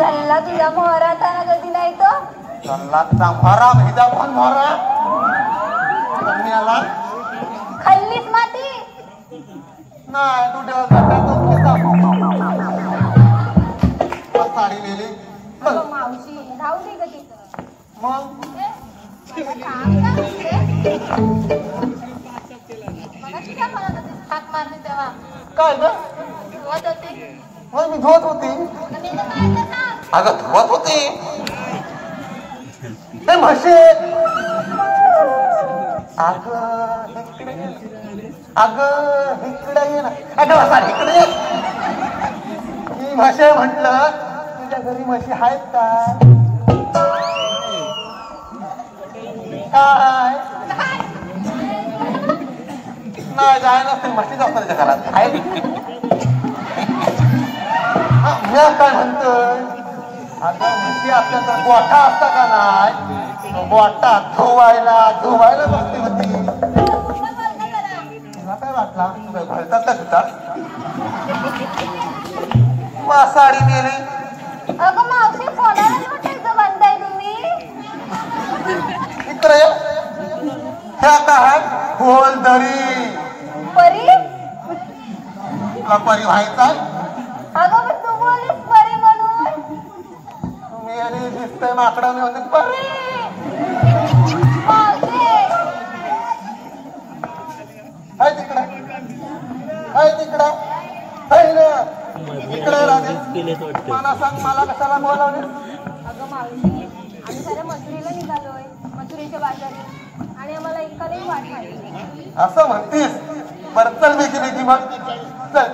चालला तुझा मोहरा था कधी नाही तो चालला तुझा मोहरा भेजा पण मोहरा आला खाल्लीच माती नाही तू देवा साडी नेली मावशी राहू दे का तिथं मग हाक मारली तेव्हा काय ग धुवत होती मग मी धुवत होती अगं धुवत होती ते म्हशे अगं इकडे ये ना अगं बसा इकडे ये मी म्हशे म्हटलं तुझ्या घरी म्हशी आहेत काय काय नाही जाय नसते म्हशीच असतात त्याच्या घरात आहे मी काय म्हणतोय अगं म्हशी आपल्याकडे गोठा असता का नाही गोठा धुवायला बसली होती तुला काय वाटला तुला घालतात का तुझा वा साडी नेली अगं मावशी कोणाला लुटायचं म्हणताय तुम्ही इकडे ह्या काय खोलदरी परी तुला परी व्हायचा अगं पण तू बोलीस परी म्हणून तुम्ही आणि दिसतंय माकडाने होते परी मावशी हाय तिकडे इकडे राजे मला सांग मला कशाला बोलावले अगं मावशी आम्ही साऱ्या मथुरेला निघालोय मथुरेच्या बाजारी आणि आम्हाला एकालाही वाट माहिती असं म्हणतीस बरं चल बेगी मग चल